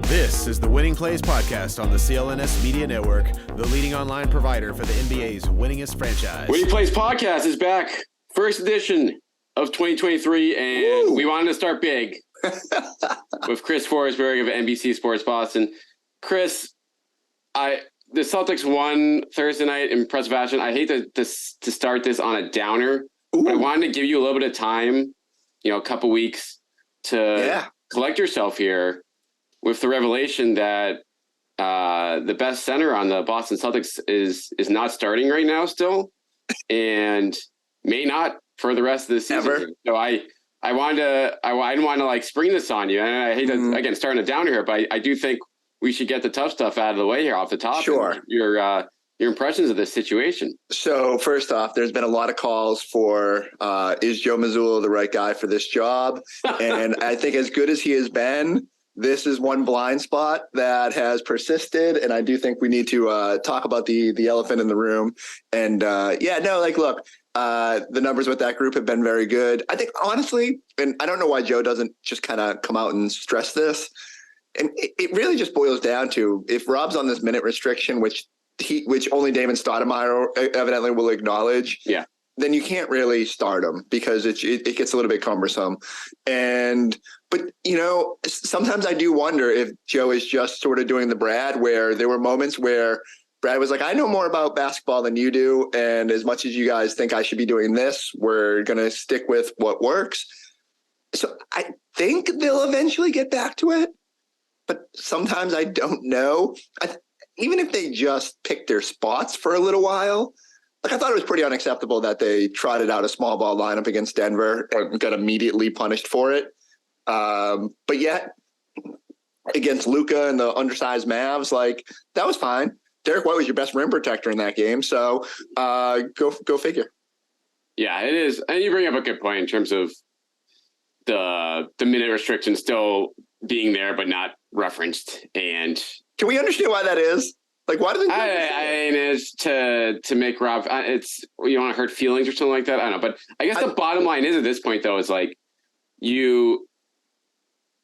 This is the Winning Plays Podcast on the CLNS Media Network, the leading online provider for the NBA's winningest franchise. Winning Plays Podcast is back. First edition of 2023, and we wanted to start big with Chris Forsberg of NBC Sports Boston. Chris, the Celtics won Thursday night in impressive fashion. I hate to start this on a downer, but I wanted to give you a little bit of time, a couple weeks to collect yourself here with the revelation that the best center on the Boston Celtics is not starting right now still, and may not for the rest of the season. Ever. So I didn't want to spring this on you, and I hate to again starting a downer here, but I do think we should get the tough stuff out of the way here off the top. Sure. Your impressions of this situation. So first off, there's been a lot of calls for is Joe Mazzulla the right guy for this job? And I think as good as he has been, this is one blind spot that has persisted. And I do think we need to talk about the elephant in the room. And look, the numbers with that group have been very good. I think honestly, and I don't know why Joe doesn't just kind of come out and stress this. And it really just boils down to if Robb's on this minute restriction, which only Damon Stoudemire evidently will acknowledge, then you can't really start him because it gets a little bit cumbersome. But sometimes I do wonder if Joe is just sort of doing the Brad, where there were moments where Brad was like, I know more about basketball than you do. And as much as you guys think I should be doing this, we're going to stick with what works. So I think they'll eventually get back to it. But sometimes I don't know. Even if they just pick their spots for a little while, I thought it was pretty unacceptable that they trotted out a small ball lineup against Denver and got immediately punished for it. But yet, against Luka and the undersized Mavs, that was fine. Derek White was your best rim protector in that game, so go figure. Yeah, it is. And you bring up a good point in terms of the minute restriction still being there but not referenced. And can we understand why that is? Why do they? It's to make Rob. It's you want to hurt feelings or something like that. I don't know, but I guess the bottom line is at this point though is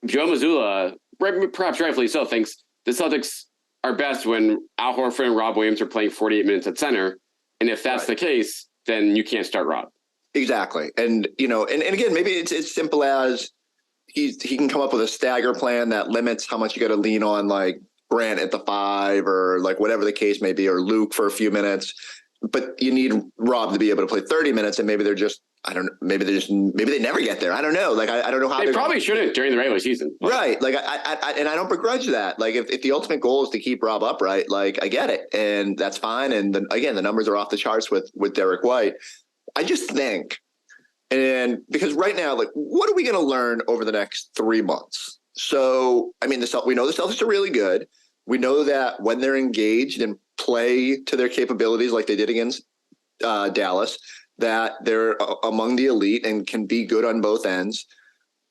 Joe Mazzulla, perhaps rightfully so, thinks the Celtics are best when Al Horford and Rob Williams are playing 48 minutes at center, and if that's the case, then you can't start Rob. Exactly, and and again, maybe it's as simple as he can come up with a stagger plan that limits how much you got to lean on Grant at the 5 or whatever the case may be, or Luke for a few minutes, but you need Rob to be able to play 30 minutes, and maybe maybe they never get there. I don't know. I don't know how they probably shouldn't during the regular season. Right. And I don't begrudge that. If the ultimate goal is to keep Rob upright, I get it. And that's fine. And then again, the numbers are off the charts with Derek White. I just think, and because right now, what are we going to learn over the next 3 months? So, we know the Celtics are really good. We know that when they're engaged and play to their capabilities like they did against Dallas, that they're among the elite and can be good on both ends.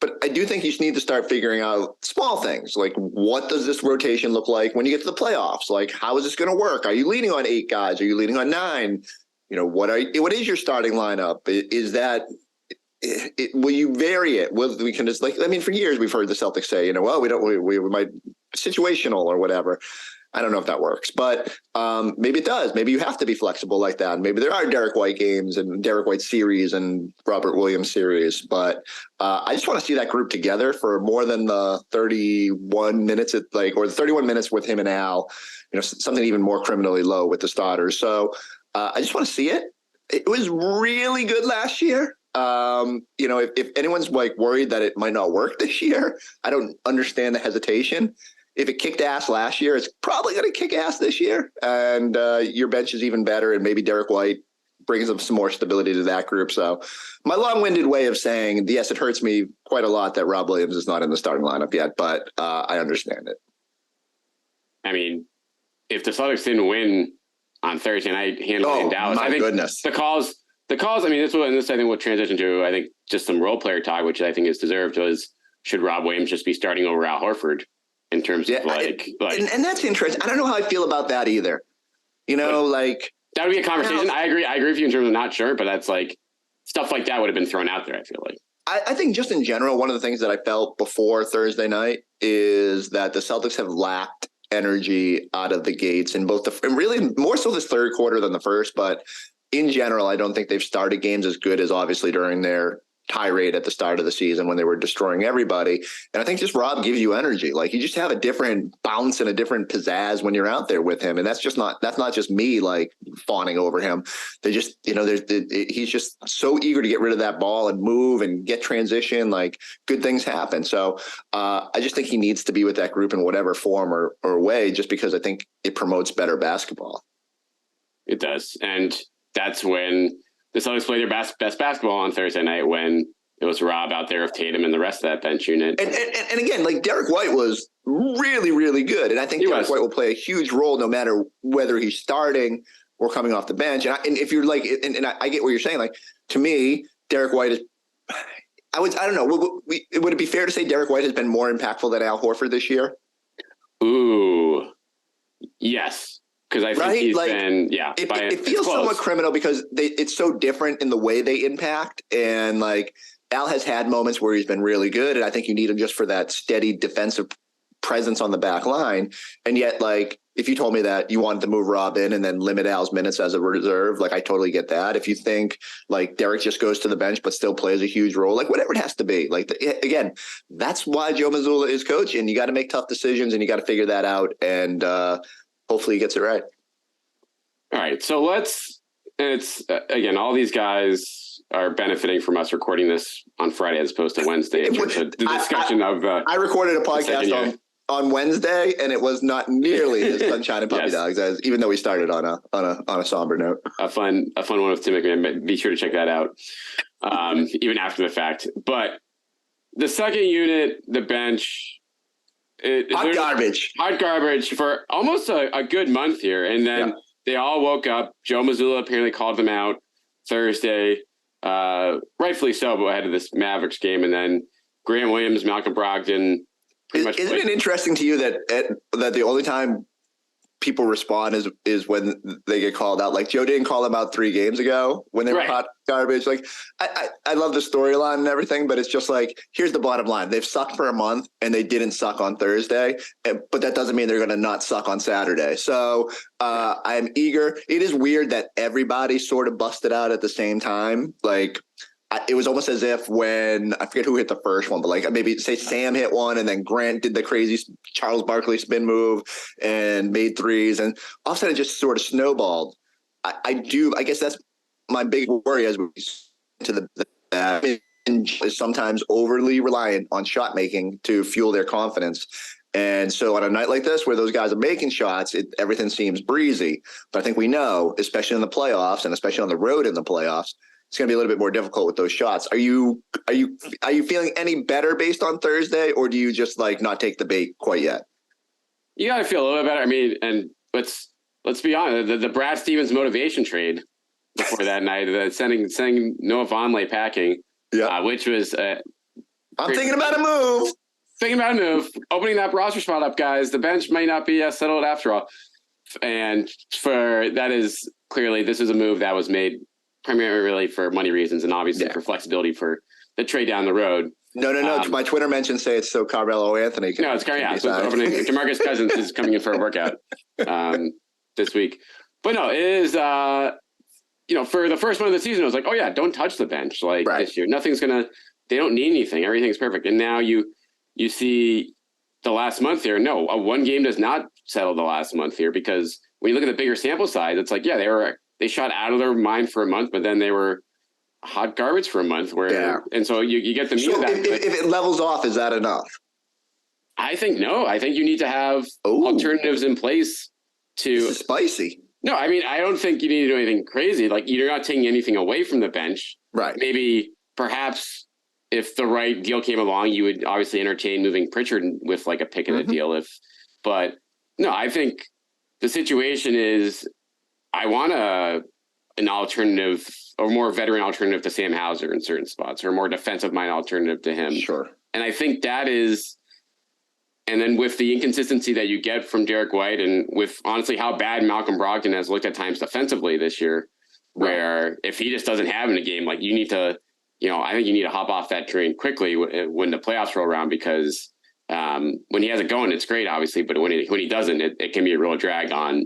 But I do think you just need to start figuring out small things. What does this rotation look like when you get to the playoffs? How is this going to work? Are you leaning on 8 guys? Are you leaning on 9? What is your starting lineup? Is that... will you vary it? We can just for years we've heard the Celtics say, we might situational or whatever. I don't know if that works, but maybe it does. Maybe you have to be flexible like that. Maybe there are Derek White games and Derek White series and Robert Williams series, but I just want to see that group together for more than the 31 minutes or the 31 minutes with him and Al, something even more criminally low with the starters. So I just want to see it. It was really good last year. If anyone's worried that it might not work this year, I don't understand the hesitation. If it kicked ass last year, it's probably going to kick ass this year. And your bench is even better. And maybe Derek White brings up some more stability to that group. So my long-winded way of saying, yes, it hurts me quite a lot that Rob Williams is not in the starting lineup yet, but I understand it. If the Celtics didn't win on Thursday night handling in Dallas, I think goodness. The calls, this I think will transition to, I think, just some role player talk, which I think is deserved, was should Rob Williams just be starting over Al Horford in terms of and that's interesting. I don't know how I feel about that either. That would be a conversation. I agree with you in terms of not sure, but that's stuff like that would have been thrown out there, I feel like. I think just in general, one of the things that I felt before Thursday night is that the Celtics have lacked energy out of the gates in both and really more so this third quarter than the first. But in general, I don't think they've started games as good as obviously during their tirade at the start of the season when they were destroying everybody. And I think just Robb gives you energy. Like you just have a different bounce and a different pizzazz when you're out there with him. And that's not just me like fawning over him. They just, he's just so eager to get rid of that ball and move and get transition. Like good things happen. So I just think he needs to be with that group in whatever form or way, just because I think it promotes better basketball. It does. And that's when the Celtics played their best basketball on Thursday night, when it was Robb out there with Tatum and the rest of that bench unit. And again, like Derek White was really, really good. And I think Derek White will play a huge role no matter whether he's starting or coming off the bench. And if you're like, and I get what you're saying, like to me, Derek White is, I don't know. Would it be fair to say Derek White has been more impactful than Al Horford this year? Ooh, yes. Because I think he's been, it feels somewhat criminal because it's so different in the way they impact. And like Al has had moments where he's been really good. And I think you need him just for that steady defensive presence on the back line. And yet, like, if you told me that you wanted to move Robb in and then limit Al's minutes as a reserve, like I totally get that. If you think like Derek just goes to the bench but still plays a huge role, like whatever it has to be. Like again, that's why Joe Mazzulla is coaching. You got to make tough decisions and you got to figure that out. And hopefully he gets it right. All right. So it's again, all these guys are benefiting from us recording this on Friday as opposed to Wednesday. The discussion I recorded a podcast on Wednesday, and it was not nearly as sunshine and puppy dogs as, even though we started on a somber note. A fun one with Tim McMahon. Be sure to check that out, even after the fact. But the second unit, the bench, hot garbage for almost a good month here, and then they all woke up. Joe Mazzulla apparently called them out Thursday, rightfully so, but ahead of this Mavericks game, and then Grant Williams, Malcolm Brogdon. Isn't it interesting to you that the only time people respond is when they get called out? Like Joe didn't call them out 3 games ago when they were hot garbage. Like I love the storyline and everything, but it's just like, here's the bottom line. They've sucked for a month and they didn't suck on Thursday, but that doesn't mean they're going to not suck on Saturday. So I'm eager. It is weird that everybody sort of busted out at the same time. Like, it was almost as if when, I forget who hit the first one, but like maybe say Sam hit one and then Grant did the crazy Charles Barkley spin move and made threes, and all of a sudden it just sort of snowballed. I guess that's my big worry as we to the is sometimes overly reliant on shot making to fuel their confidence. And so on a night like this where those guys are making shots, everything seems breezy. But I think we know, especially in the playoffs and especially on the road in the playoffs, it's going to be a little bit more difficult with those shots. Are you feeling any better based on Thursday, or do you just like not take the bait quite yet? You got to feel a little bit better. I mean, and let's be honest, the Brad Stevens motivation trade before that night, sending Noah Vonleh packing, which was I'm thinking about a move. Opening that roster spot up, guys. The bench might not be settled after all. And this is a move that was made primarily for money reasons and obviously for flexibility for the trade down the road. No. My Twitter mentions say it's so Carmelo Anthony. No, it's DeMarcus Cousins is coming in for a workout this week. But no, it is, for the first one of the season, I was like, oh yeah, don't touch the bench this year. They don't need anything. Everything's perfect. And now you see the last month here. No, one game does not settle the last month here, because when you look at the bigger sample size, it's like, they shot out of their mind for a month, but then they were hot garbage for a month. And so you get the meat of that. If it levels off, is that enough? I think no. I think you need to have alternatives in place to. This is spicy. No, I mean, I don't think you need to do anything crazy. Like, you're not taking anything away from the bench. Right. Maybe, perhaps, if the right deal came along, you would obviously entertain moving Pritchard with like a pick in the deal. But no, I think the situation is, I want an alternative, or more veteran alternative to Sam Hauser in certain spots, or a more defensive mind alternative to him. Sure. And I think that is, and then with the inconsistency that you get from Derek White, and with honestly how bad Malcolm Brogdon has looked at times defensively this year, where if he just doesn't have in a game, like, you need to I think you need to hop off that train quickly when the playoffs roll around, because when he has it going, it's great, obviously, but when he doesn't, it can be a real drag on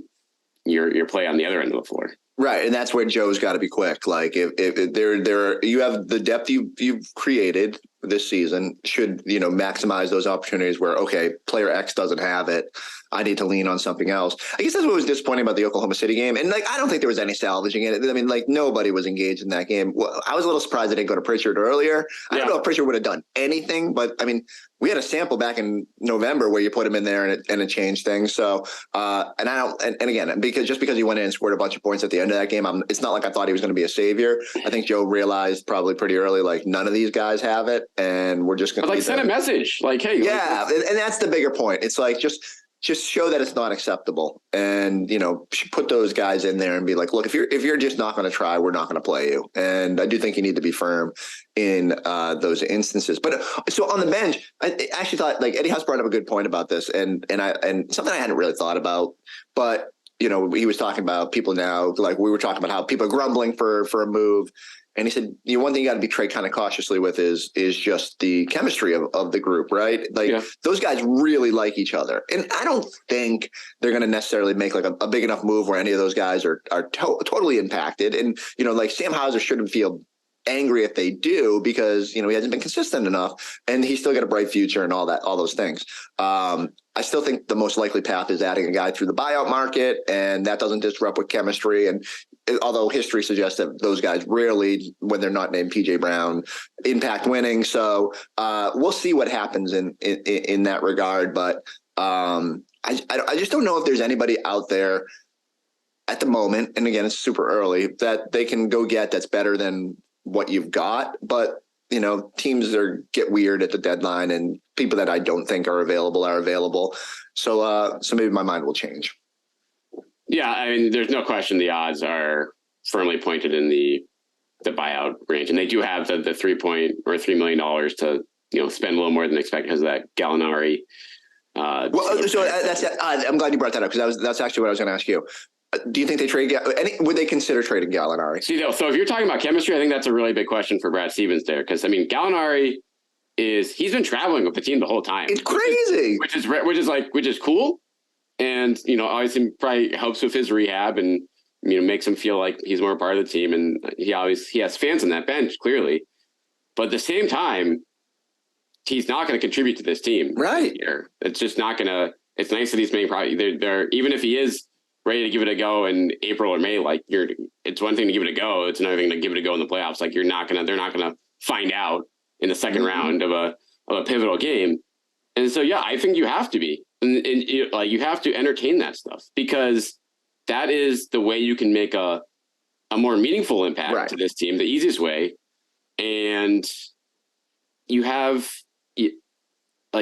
your play on the other end of the floor. Right, and that's where Joe's got to be quick. Like if there you have the depth you've created this season, should maximize those opportunities where, okay, player X doesn't have it, I need to lean on something else. I guess that's what was disappointing about the Oklahoma City game, and I don't think there was any salvaging in it. I mean, nobody was engaged in that game. Well, I was a little surprised they didn't go to Pritchard earlier. I don't know if Pritchard would have done anything, but I mean, we had a sample back in November where you put him in there and it changed things. So, and again, because he went in and scored a bunch of points at the end of that game, it's not like I thought he was going to be a savior. I think Joe realized probably pretty early, none of these guys have it, and we're just going to send a message, hey, yeah, and that's the bigger point. It's just show that it's not acceptable, and put those guys in there and be like, look, if you're just not going to try, we're not going to play you. And I do think you need to be firm in those instances. But so on the bench, I actually thought Eddie House brought up a good point about this, and something I hadn't really thought about, but he was talking about people now, we were talking about how people are grumbling for a move. And he said, one thing you got to be tread kind of cautiously with is just the chemistry of the group, right? Those guys really like each other. And I don't think they're going to necessarily make a big enough move where any of those guys are totally impacted. And, Sam Hauser shouldn't feel angry if they do, because, he hasn't been consistent enough, and he's still got a bright future and all those things. I still think the most likely path is adding a guy through the buyout market, and that doesn't disrupt with chemistry. And although history suggests that those guys rarely, when they're not named PJ Brown, impact winning. So we'll see what happens in that regard. But I just don't know if there's anybody out there at the moment, and again, it's super early, that they can go get that's better than what you've got. But teams get weird at the deadline, and people that I don't think are available. So maybe my mind will change. Yeah, I mean, there's no question the odds are firmly pointed in the buyout range, and they do have the $3 million to spend a little more than expected because of that Gallinari. I'm glad you brought that up, because that's actually what I was going to ask you. Do you think they trade? Would they consider trading Gallinari? So if you're talking about chemistry, I think that's a really big question for Brad Stevens there, because I mean, Gallinari he's been traveling with the team the whole time. It's crazy, which is cool. And, obviously probably helps with his rehab and, makes him feel like he's more part of the team. And he has fans on that bench, clearly. But at the same time, he's not going to contribute to this team. Right. Here. It's just not going to, it's nice that he's making probably they're even if he is ready to give it a go in April or May, it's one thing to give it a go. It's another thing to give it a go in the playoffs. They're not going to find out in the second round of a pivotal game. And so, yeah, I think you have to be. And you have to entertain that stuff, because that is the way you can make a more meaningful impact to this team, the easiest way. And you have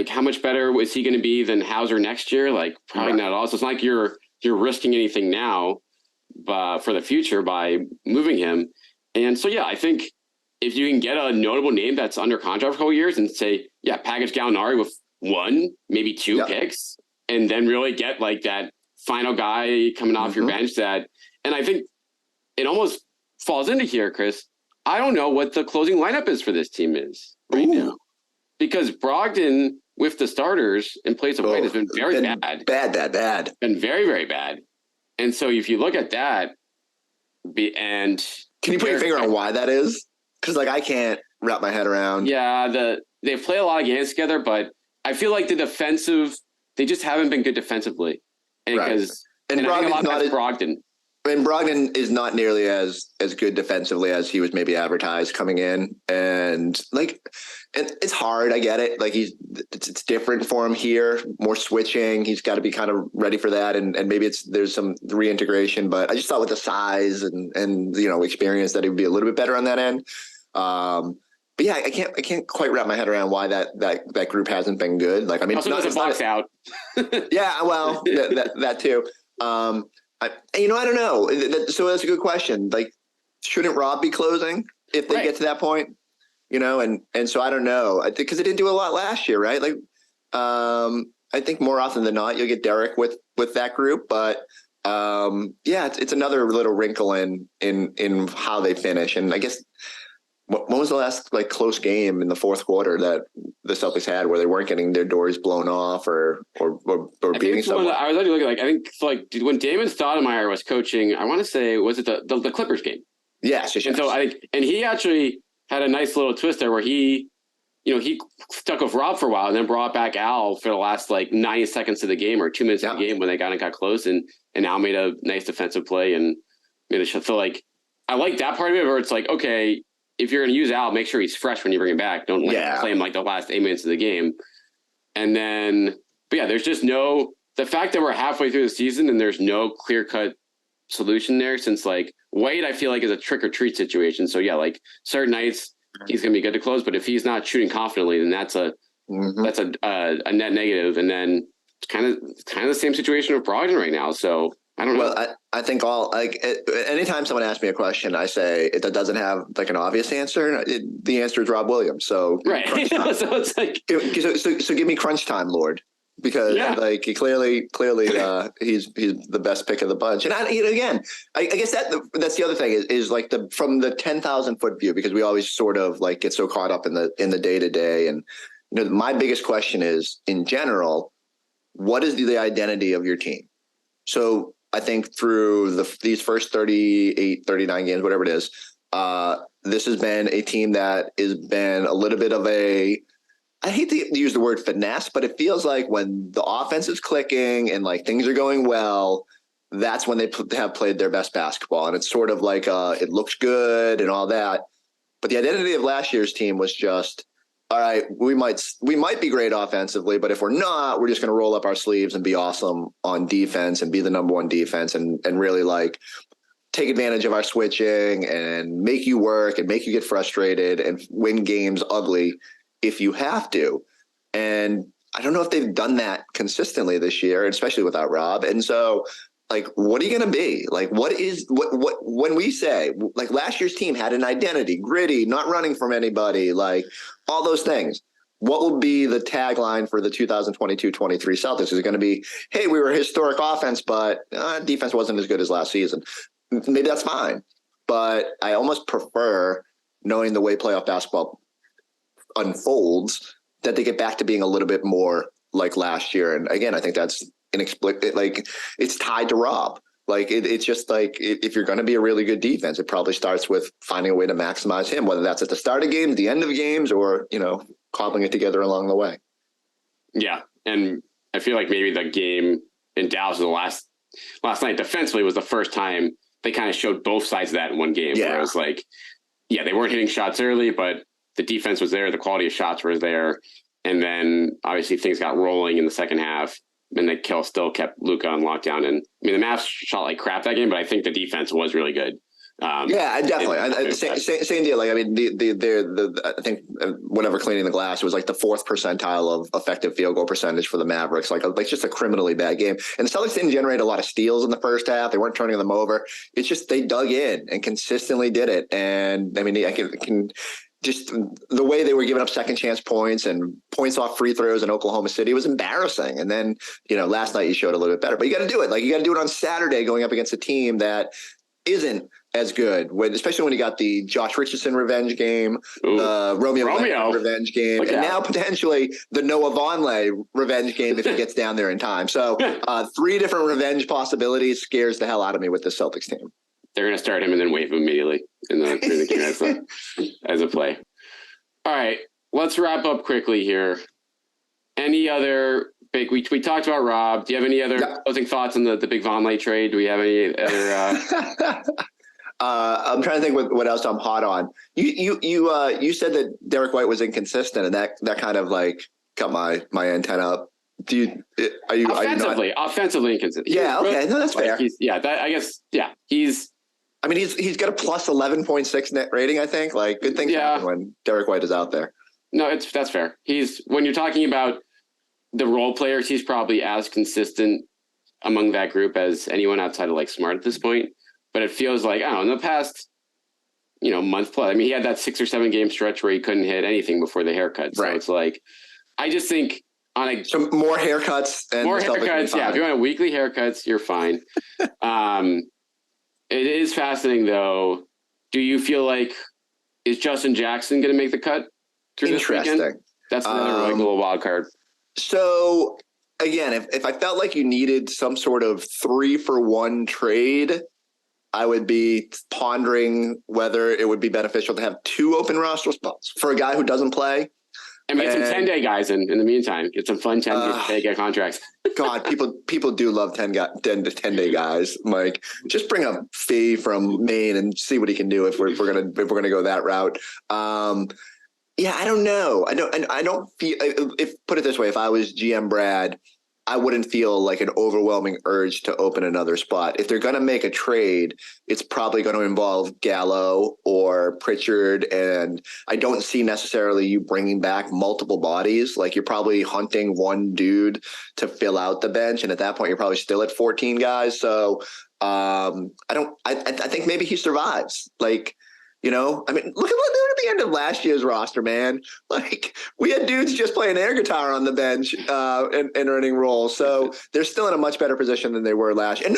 how much better is he going to be than Hauser next year? Probably not at all. So it's not like you're risking anything now for the future by moving him. And so, yeah, I think if you can get a notable name that's under contract for a couple years and say, yeah, package Gallinari with one, maybe two picks, and then really get that final guy coming off your bench and I think it almost falls into here, Chris. I don't know what the closing lineup is for this team is right now, because Brogdon with the starters in place of White has been very bad. Bad. Been very, very bad. And so if you look at that can you put your finger on why that is? Because I can't wrap my head around. Yeah, they play a lot of games together, but I feel like they just haven't been good defensively. And because Brogdon. And Brogdon is not nearly as good defensively as he was maybe advertised coming in. And it's hard. I get it. It's different for him here, more switching. He's got to be kind of ready for that. And maybe there's some reintegration, but I just thought with the size and experience that he would be a little bit better on that end. But yeah, I can't quite wrap my head around why that group hasn't been good. Also doesn't box out. Yeah, well, that too. I don't know. So that's a good question. Shouldn't Robb be closing if they get to that point? And so I don't know, because they didn't do a lot last year, right? I think more often than not you'll get Derek with that group, but it's another little wrinkle in how they finish, and I guess. When was the last like close game in the fourth quarter that the Celtics had where they weren't getting their doors blown off or beating someone? I was actually looking I think when Damon Stoudemire was coaching, I want to say, was it the Clippers game? Yes. And so and he actually had a nice little twist there where he stuck with Robb for a while and then brought back Al for the last 90 seconds of the game or 2 minutes of the game when they got close and Al made a nice defensive play and made a shot. So I like that part of it where it's okay, if you're going to use Al, make sure he's fresh when you bring him back. Don't play him the last 8 minutes of the game. And then, but yeah, there's just the fact that we're halfway through the season and there's no clear cut solution there since White, I feel is a trick or treat situation. So yeah, certain nights he's going to be good to close, but if he's not shooting confidently, then that's a net negative. And then it's kind of the same situation with Brogdon right now. So I don't know. Well, I think anytime someone asks me a question, I say it doesn't have an obvious answer. The answer is Rob Williams. So right. So it's so give me crunch time, Lord, because clearly he's the best pick of the bunch. And I guess that's the other thing is from the 10,000 foot view, because we always sort of get so caught up in the day to day. And my biggest question is in general, what is the identity of your team? So I think through these first 38, 39 games, whatever it is, this has been a team that has been a little bit of I hate to use the word finesse, but it feels like when the offense is clicking and things are going well, that's when they have played their best basketball. And it's sort of it looks good and all that. But the identity of last year's team was just, all right, we might be great offensively, but if we're not, we're just going to roll up our sleeves and be awesome on defense and be the number one defense and really take advantage of our switching and make you work and make you get frustrated and win games ugly if you have to. And I don't know if they've done that consistently this year, especially without Robb. And so what are you going to be? When we say last year's team had an identity, gritty, not running from anybody, all those things, what will be the tagline for the 2022-23 Celtics? Is it going to be, hey, we were a historic offense, but defense wasn't as good as last season? Maybe that's fine. But I almost prefer, knowing the way playoff basketball unfolds, that they get back to being a little bit more like last year. And again, I think that's inexplicable. It's tied to Robb. It's just if you're going to be a really good defense, it probably starts with finding a way to maximize him, whether that's at the start of games, the end of games, or cobbling it together along the way. Yeah, and I feel maybe the game in Dallas last night defensively was the first time they kind of showed both sides of that in one game. Where it was they weren't hitting shots early, but the defense was there, the quality of shots was there, and then obviously things got rolling in the second half. And they still kept Luka on lockdown. And the Mavs shot like crap that game, but I think the defense was really good. Definitely. Same deal. I think whatever cleaning the glass, it was the fourth percentile of effective field goal percentage for the Mavericks. Just a criminally bad game. And the Celtics didn't generate a lot of steals in the first half. They weren't turning them over. It's just they dug in and consistently did it. And I can just the way they were giving up second chance points and points off free throws in Oklahoma City was embarrassing. And then, last night you showed a little bit better, but you got to do it. You got to do it on Saturday going up against a team that isn't as good, especially when you got the Josh Richardson revenge game, the Romeo revenge game, and now potentially the Noah Vonleh revenge game if he gets down there in time. So 3 different revenge possibilities scares the hell out of me with the Celtics team. They're going to start him and then waive him immediately in the game as a play. All right, let's wrap up quickly here. Any other big? We talked about Robb. Do you have any other closing thoughts on the big Vonleh trade? Do we have any other? I'm trying to think what else I'm hot on. You said that Derek White was inconsistent, and that kind of got my antenna up. Are you offensively inconsistent? Yeah, okay, no, that's fair. He's got a plus 11.6 net rating, I think. Good things happen when Derek White is out there. No, that's fair. When you're talking about the role players, he's probably as consistent among that group as anyone outside of Smart at this point. But it feels in the past, month plus. He had that 6 or 7 game stretch where he couldn't hit anything before the haircut. So it's I just think so more haircuts. Yeah, if you want weekly haircuts, you're fine. It is fascinating, though. Do you feel Is Justin Jackson going to make the cut through this weekend? That's another little wild card. So again, if I felt like you needed some sort of 3-for-1 trade, I would be pondering whether it would be beneficial to have 2 open roster spots for a guy who doesn't play. I mean, get some 10-day guys in the meantime. Get some fun 10-day contracts. God, people do love 10-day guys. Mike, just bring a Fee from Maine and see what he can do if we're gonna go that route. Yeah, I don't know. I don't feel. If put it this way, if I was GM Brad, I wouldn't feel like an overwhelming urge to open another spot. If they're going to make a trade, it's probably going to involve Gallo or Pritchard. And I don't see necessarily you bringing back multiple bodies. Like you're probably hunting one dude to fill out the bench. And at that point, you're probably still at 14 guys. So I think maybe he survives. Like, you know, I mean, look at the end of last year's roster, man. Like we had dudes just playing air guitar on the bench and earning roles. So they're still in a much better position than they were last year. And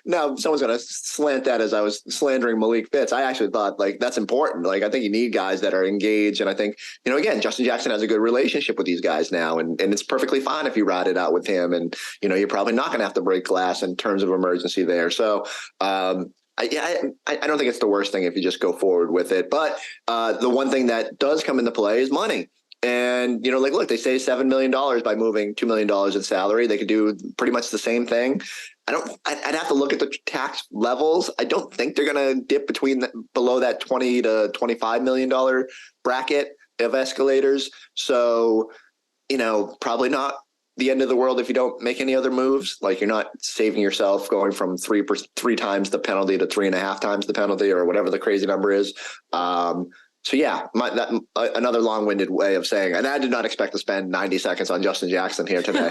now someone's going to slant that as I was slandering Malik Fitz. I actually thought like that's important. Like I think you need guys that are engaged. And I think, you know, again, Justin Jackson has a good relationship with these guys now. And it's perfectly fine if you ride it out with him. And, you know, you're probably not going to have to break glass in terms of emergency there. So, I don't think it's the worst thing if you just go forward with it. But the one thing that does come into play is money. And, you know, like, look, they say $7 million by moving $2 million in salary. They could do pretty much the same thing. I'd have to look at the tax levels. I don't think they're going to dip below that $20 to $25 million bracket of escalators. So, you know, probably not the end of the world if you don't make any other moves. Like you're not saving yourself going from 3 times the penalty to 3.5 times the penalty or whatever the crazy number is. So yeah, another long-winded way of saying, and I did not expect to spend 90 seconds on Justin Jackson here today.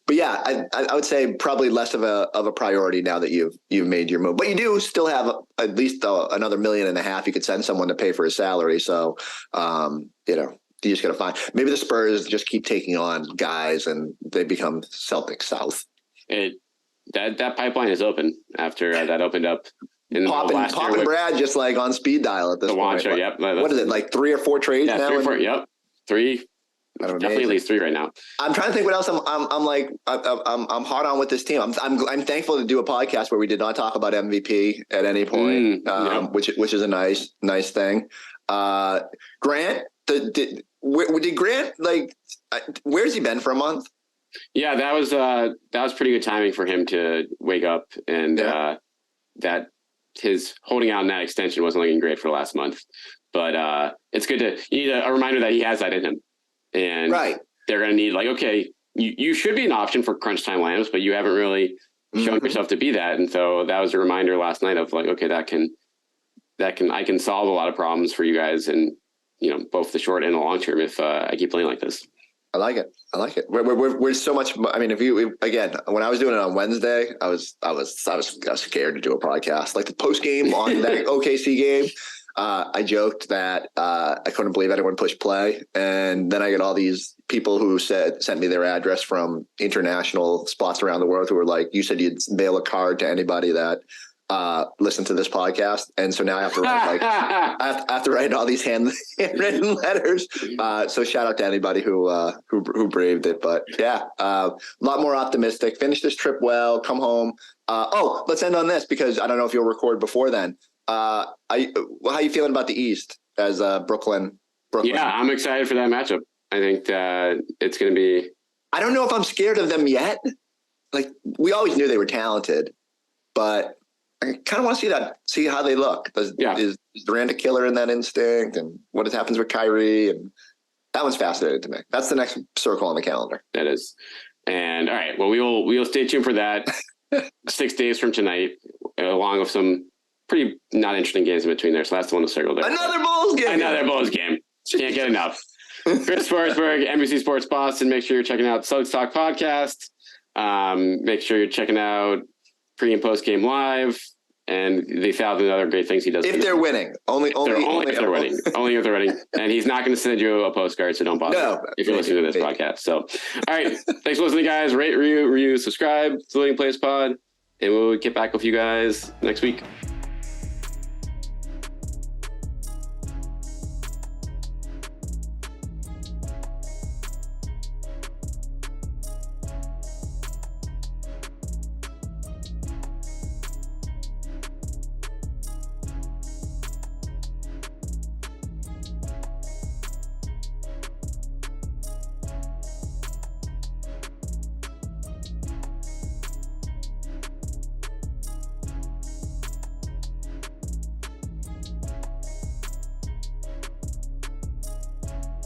But yeah, I would say probably less of a priority now that you've made your move. But you do still have at least another $1.5 million you could send someone to pay for his salary. So you know. You just got to find. Maybe the Spurs just keep taking on guys, and they become Celtics South. That pipeline is open after that opened up. Popping Brad just like on speed dial at this point. Wancho, yep. What is it, like 3 or 4 trades now? 3 or 4. Yep, 3. Definitely at least 3 right now. I'm trying to think what else. I'm hard on with this team. I'm thankful to do a podcast where we did not talk about MVP at any point, which is a nice thing. Grant. Did Grant where's he been for a month? Yeah, that was pretty good timing for him to wake up and that his holding out in that extension wasn't looking great for the last month. But it's good you need a reminder that he has that in him. And they're going to need okay, you should be an option for crunch time lineups, but you haven't really shown yourself to be that. And so that was a reminder last night of okay, I can solve a lot of problems for you guys and, you know, both the short and the long term if I keep playing like this. I like it. We're so much. I mean, again, when I was doing it on Wednesday, I was scared to do a podcast. Like the post game on that OKC game, I joked that I couldn't believe anyone pushed play, and then I get all these people who sent me their address from international spots around the world who were like, "You said you'd mail a card to anybody that listen to this podcast," and so now I have to write I have to write all these handwritten letters. So shout out to anybody who braved it. But yeah, a lot more optimistic. Finish this trip well. Come home. Let's end on this because I don't know if you'll record before then. How you feeling about the East as Brooklyn? Yeah, I'm excited for that matchup. I think it's going to be. I don't know if I'm scared of them yet. Like we always knew they were talented, but I kind of want to see how they look. Is Durant a killer in that instinct, and what happens with Kyrie? And that one's fascinating to me. That's the next circle on the calendar. That is. And all right, well, we will stay tuned for that 6 days from tonight, along with some pretty not interesting games in between there. So that's the one to circle there. Another Bulls game. Can't get enough. Chris Forsberg, NBC Sports Boston. Make sure you're checking out Celtics Talk podcast. Make sure you're checking out pre and post game live, and the 1,000 other great things he does. If they're winning, only if they're winning, only if they're winning, and he's not going to send you a postcard, so don't bother if you're listening to this podcast. So, all right, thanks for listening, guys. Rate, review, subscribe to the Leading Place Pod, and we'll get back with you guys next week.